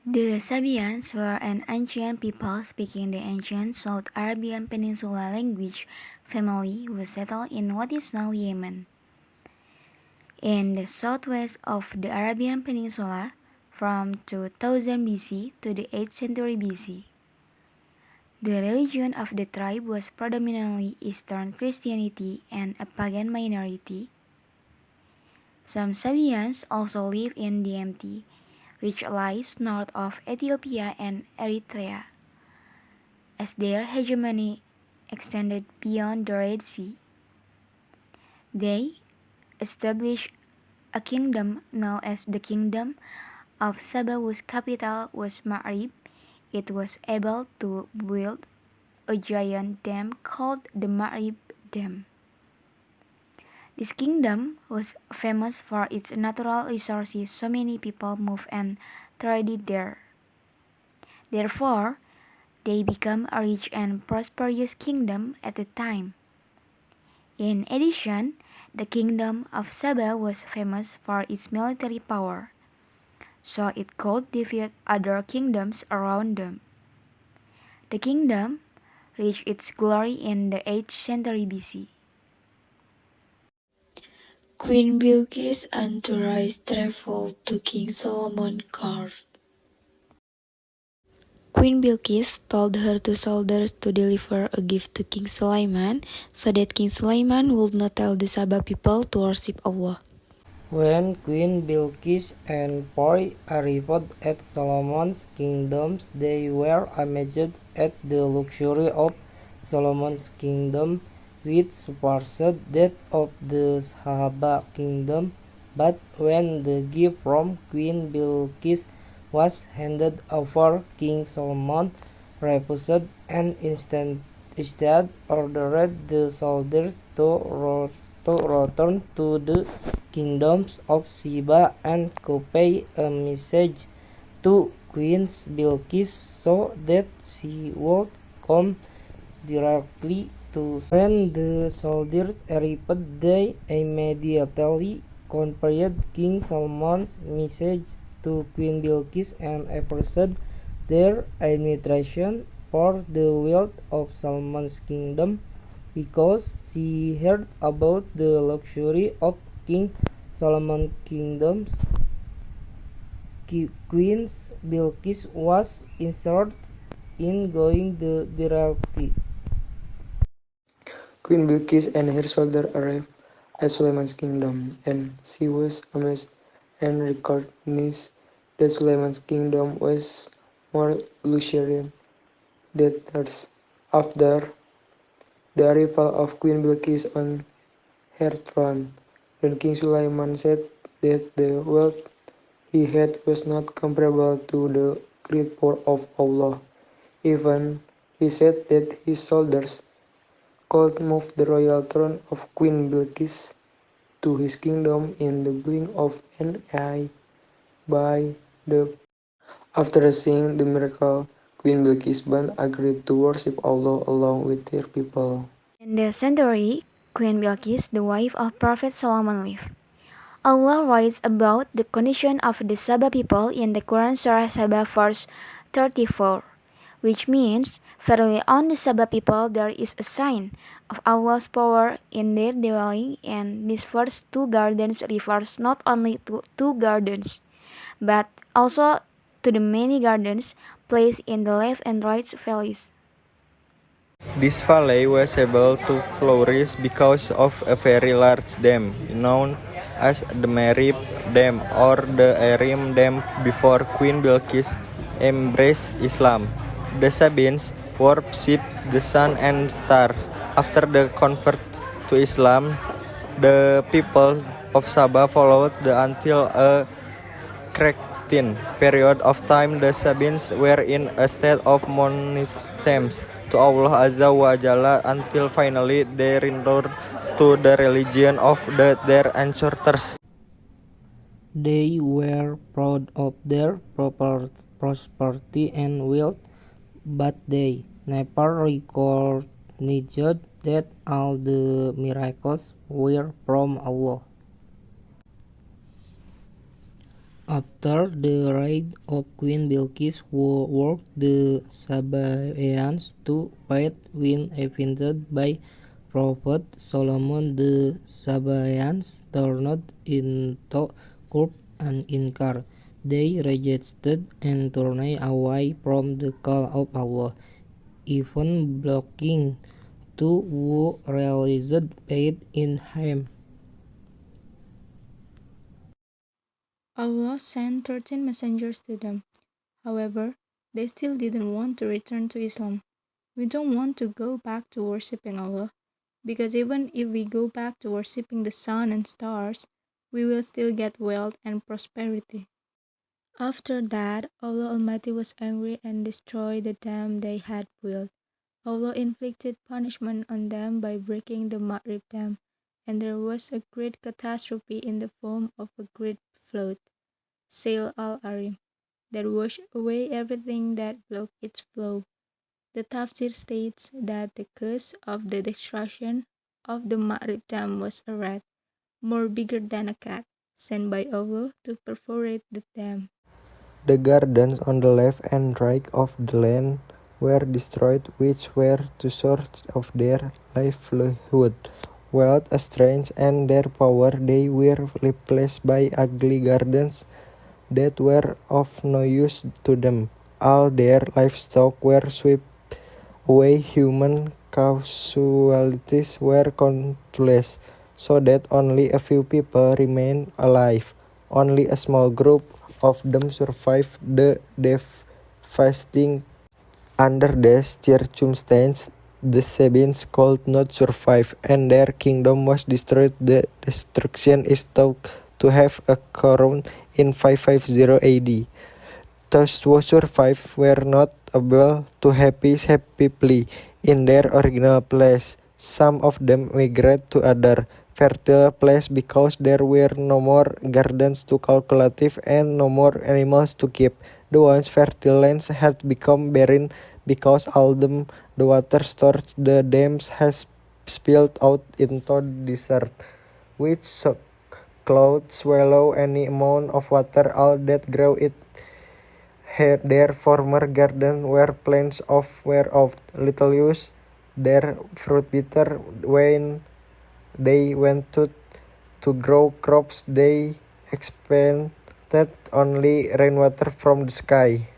The Sabians were an ancient people speaking the ancient South Arabian Peninsula language family who settled in what is now Yemen. In the southwest of the Arabian Peninsula from 2000 BC to the 8th century BC. The religion of the tribe was predominantly Eastern Christianity and a pagan minority. Some Sabians also live in DMT, which lies north of Ethiopia and Eritrea, as their hegemony extended beyond the Red Sea. They established a kingdom known as the Kingdom of Saba, whose capital was Ma'rib. It was able to build a giant dam called the Ma'rib Dam. This kingdom was famous for its natural resources, so many people moved and traded there. Therefore, they became a rich and prosperous kingdom at the time. In addition, the kingdom of Saba was famous for its military power, so it could defeat other kingdoms around them. The kingdom reached its glory in the 8th century BC. Queen Bilqis' entourage traveled to King Solomon's court. Queen Bilqis told her two soldiers to deliver a gift to King Sulaiman so that King Sulaiman would not tell the Saba people to worship Allah. When Queen Bilqis and Pori arrived at Solomon's kingdom, they were amazed at the luxury of Solomon's kingdom, which surpassed that of the Saba kingdom. But when the gift from Queen Bilqis was handed over, King Solomon refused and instead ordered the soldiers to return to the kingdoms of Saba and convey a message to Queen Bilqis so that she would come directly to. When the soldiers arrived, they immediately conveyed King Solomon's message to Queen Bilqis and expressed their admiration for the wealth of Solomon's kingdom, because she heard about the luxury of King Solomon's kingdoms. Queen Bilqis was interested in going directly. Queen Bilqis and her soldiers arrived at Suleiman's kingdom, and she was amazed and recognized that Suleiman's kingdom was more luxurious than hers. After the arrival of Queen Bilqis on her throne, then King Sulaiman said that the wealth he had was not comparable to the great power of Allah. Even he said that his soldiers could move the royal throne of Queen Bilqis to his kingdom in the blink of an eye. After seeing the miracle, Queen Bilqis agreed to worship Allah along with her people. In the century, Queen Bilqis, the wife of Prophet Solomon, lived. Allah writes about the condition of the Saba people in the Quran Surah Saba verse 34, which means, "Verily on the Saba people there is a sign of Allah's power in their dwelling," and this verse 2 gardens refers not only to 2 gardens, but also to the many gardens placed in the left and right valleys. This valley was able to flourish because of a very large dam, known as the Merib Dam or the Arim Dam. Before Queen Bilqis embraced Islam, the Sabines worshipped the sun and stars. After the convert to Islam, the people of Saba followed until a Cretan period of time. The Sabines were in a state of monotheism to Allah Azza wa Jalla until finally they returned to the religion of their ancestors. They were proud of their prosperity and wealth, but they never recognized that all the miracles were from Allah. After the raid of Queen Bilqis worked the Sabaeans to fight when avenged by Prophet Solomon. The Sabaeans turned into corp and Inkar. They rejected and turned away from the call of Allah, even blocking those who realized faith in Him. Allah sent 13 messengers to them. However, they still didn't want to return to Islam. We don't want to go back to worshipping Allah, because even if we go back to worshipping the sun and stars, we will still get wealth and prosperity. After that, Allah Almighty was angry and destroyed the dam they had built. Allah inflicted punishment on them by breaking the Maghrib Dam, and there was a great catastrophe in the form of a great flood, Sail al-Arim, that washed away everything that blocked its flow. The Tafsir states that the cause of the destruction of the Maghrib Dam was a rat, more bigger than a cat, sent by Allah to perforate the dam. The gardens on the left and right of the land were destroyed, which were two sources of their livelihood. Without a strength and their power, they were replaced by ugly gardens that were of no use to them. All their livestock were swept away. Human casualties were countless, so that only a few people remained alive. Only a small group of them survived the devastating. Under these circumstances, the Sabines could not survive, and their kingdom was destroyed. The destruction is thought to have occurred in 550 AD. Those who survived were not able to happily in their original place. Some of them migrated to other fertile places because there were no more gardens to cultivate and no more animals to keep. The once fertile lands had become barren because all the water stored the dams has spilled out into the desert, which cloud swallow any amount of water. All that grew it their former gardens were plants were of little use, their fruit bitter when they went to grow crops. They expected only rainwater from the sky.